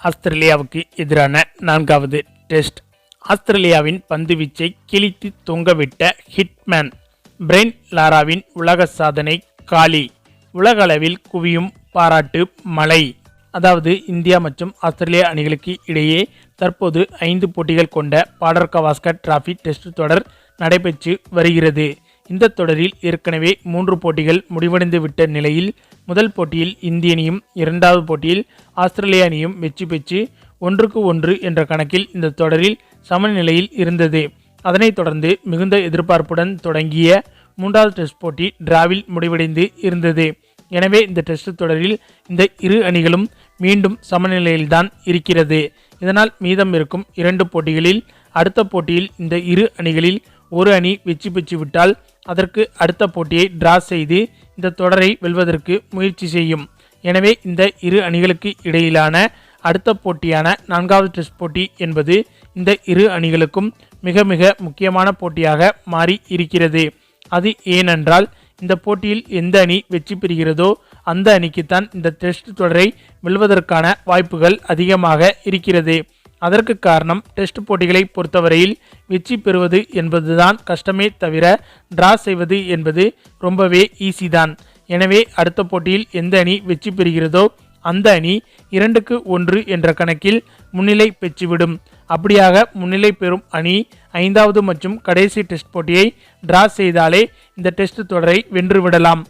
ஆஸ்திரேலியாவுக்கு எதிரான 4வது டெஸ்ட். ஆஸ்திரேலியாவின் பந்துவீச்சை கிழித்து தொங்கவிட்ட ஹிட்மேன் பிரெயின் லாராவின் உலக சாதனை காலி. உலக அளவில் குவியும் பாராட்டு மழை. அதாவது இந்தியா மற்றும் ஆஸ்திரேலியா அணிகளுக்கு இடையே தற்போது 5 போட்டிகள் கொண்ட பார்டர் கவாஸ்கர் டிராபி டெஸ்ட் தொடர் நடைபெற்று வருகிறது. இந்த தொடரில் ஏற்கனவே 3 போட்டிகள் முடிவடைந்து விட்ட நிலையில் முதல் போட்டியில் இந்திய அணியும் 2வது போட்டியில் ஆஸ்திரேலிய அணியும் வெற்றி பெற்று 1-1 என்ற கணக்கில் இந்த தொடரில் சமநிலையில் இருந்தது. அதனைத் தொடர்ந்து மிகுந்த எதிர்பார்ப்புடன் தொடங்கிய 3வது டெஸ்ட் போட்டி டிராவில் முடிவடைந்து இருந்தது. எனவே இந்த டெஸ்ட் தொடரில் இந்த இரு அணிகளும் மீண்டும் சமநிலையில்தான் இருக்கிறது. இதனால் மீதம் இருக்கும் 2 போட்டிகளில் அடுத்த போட்டியில் இந்த இரு அணிகளில் ஒரு அணி வெற்றி பெற்றுவிட்டால் அதற்கு அடுத்த போட்டியை டிரா செய்து இந்த தொடரை வெல்வதற்கு முயற்சி செய்யும். எனவே இந்த இரு அணிகளுக்கு இடையிலான அடுத்த போட்டியான 4வது டெஸ்ட் போட்டி என்பது இந்த இரு அணிகளுக்கும் மிக மிக முக்கியமான போட்டியாக மாறி இருக்கிறது. அது ஏனென்றால் இந்த போட்டியில் எந்த அணி வெற்றி பெறுகிறதோ அந்த அணிக்குத்தான் இந்த டெஸ்ட் தொடரை வெல்வதற்கான வாய்ப்புகள் அதிகமாக இருக்கிறது. அதற்கு காரணம் டெஸ்ட் போட்டிகளை பொறுத்தவரையில் வெற்றி பெறுவது என்பதுதான் கஷ்டமே தவிர டிரா செய்வது என்பது ரொம்பவே ஈஸி தான். எனவே அடுத்த போட்டியில் எந்த அணி வெற்றி பெறுகிறதோ அந்த அணி 2-1 என்ற கணக்கில் முன்னிலை பெற்றுவிடும். அப்படியாக முன்னிலை பெறும் அணி 5வது மற்றும் கடைசி டெஸ்ட் போட்டியை டிரா செய்தாலே இந்த டெஸ்ட் தொடரை வென்றுவிடலாம்.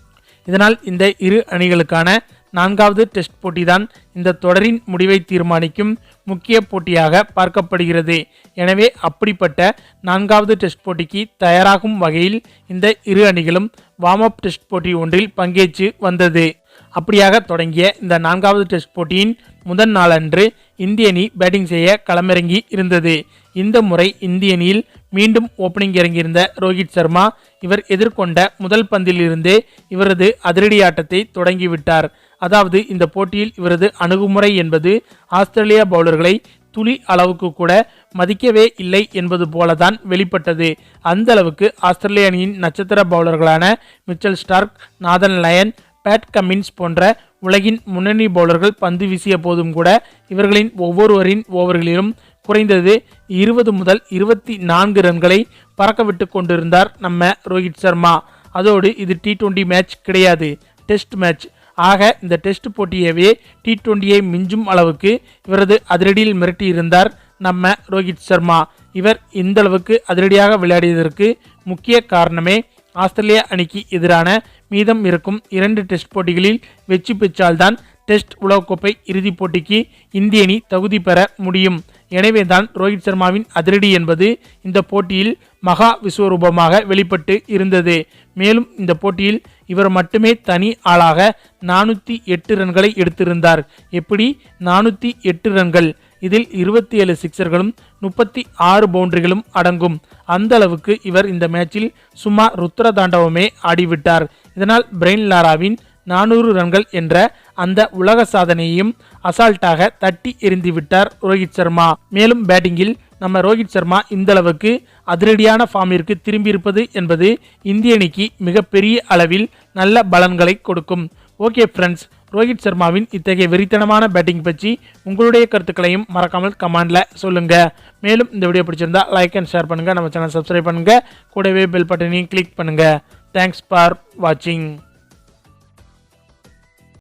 இதனால் இந்த இரு அணிகளுக்கான 4வது டெஸ்ட் போட்டிதான் இந்த தொடரின் முடிவை தீர்மானிக்கும் முக்கிய போட்டியாக பார்க்கப்படுகிறது. எனவே அப்படிப்பட்ட 4வது டெஸ்ட் போட்டிக்கு தயாராகும் வகையில் இந்த இரு அணிகளும் வார்ம் அப் டெஸ்ட் போட்டி ஒன்றில் பங்கேற்று வந்தது. அப்படியாக தொடங்கிய இந்த 4வது டெஸ்ட் போட்டியின் முதல் நாளன்று இந்திய அணி பேட்டிங் செய்ய களமிறங்கி இருந்தது. இந்த முறை இந்திய அணியில் மீண்டும் ஓப்பனிங் இறங்கியிருந்த ரோஹித் சர்மா இவர் எதிர்கொண்ட முதல் பந்தில் இருந்தே இவரது அதிரடி ஆட்டத்தை தொடங்கிவிட்டார். அதாவது இந்த போட்டியில் இவரது அணுகுமுறை என்பது ஆஸ்திரேலிய பவுலர்களை துளி அளவுக்கு கூட மதிக்கவே இல்லை என்பது போலதான் வெளிப்பட்டது. அந்த அளவுக்கு ஆஸ்திரேலிய அணியின் நட்சத்திர பவுலர்களான Mitchell Starc, Nathan Lyon, Pat Cummins போன்ற உலகின் முன்னணி பவுலர்கள் பந்து வீசிய போதும் கூட இவர்களின் ஒவ்வொருவரின் ஓவர்களிலும் குறைந்தது 20 முதல் 24 ரன்களை பறக்கவிட்டு கொண்டிருந்தார் நம்ம ரோஹித் சர்மா. அதோடு இது T20 மேட்ச் கிடையாது, டெஸ்ட் மேட்ச். ஆக இந்த டெஸ்ட் போட்டியவே T20யை மிஞ்சும் அளவுக்கு இவரது அதிரடியில் மிரட்டியிருந்தார் நம்ம ரோஹித் சர்மா. இவர் இந்த அளவுக்கு அதிரடியாக விளையாடியதற்கு முக்கிய காரணமே ஆஸ்திரேலிய அணிக்கு எதிரான மீதம் இருக்கும் 2 டெஸ்ட் போட்டிகளில் வெற்றி பெற்றால்தான் டெஸ்ட் உலகக்கோப்பை இறுதிப் போட்டிக்கு இந்திய அணி தகுதி பெற முடியும். எனவேதான் ரோஹித் சர்மாவின் அதிரடி என்பது இந்த போட்டியில் மகா விஸ்வரூபமாக வெளிப்பட்டு இருந்தது. மேலும் இந்த போட்டியில் இவர் மட்டுமே தனி ஆளாக 408 ரன்களை எடுத்திருந்தார். எப்படி 408 ரன்கள்? இதில் 27 சிக்சர்களும் 36 பவுண்டரிகளும் அடங்கும். அந்த அளவுக்கு இவர் இந்த மேட்சில் சும்மா ருத்ர தாண்டவமே ஆடிவிட்டார். இதனால் பிரெயின் லாராவின் 400 ரன்கள் என்ற அந்த உலக சாதனையையும் அசால்ட்டாக தட்டி எறிந்துவிட்டார் ரோஹித் சர்மா. மேலும் பேட்டிங்கில் நம்ம ரோஹித் சர்மா இந்த அளவுக்கு அதிரடியான ஃபார்மிற்கு திரும்பியிருப்பது என்பது இந்திய அணிக்கு மிகப்பெரிய அளவில் நல்ல பலன்களை கொடுக்கும். ஓகே ஃப்ரெண்ட்ஸ், ரோஹித் சர்மாவின் இத்தகைய வெறித்தனமான பேட்டிங் பற்றி உங்களுடைய கருத்துக்களையும் மறக்காமல் கமெண்ட்ல சொல்லுங்க. மேலும் இந்த வீடியோ பிடிச்சிருந்தா லைக் அண்ட் ஷேர் பண்ணுங்க, நம்ம சேனல் சப்ஸ்கிரைப் பண்ணுங்க, கூடவே பெல் பட்டனையும் கிளிக் பண்ணுங்க. தேங்க்ஸ் ஃபார் வாட்சிங்.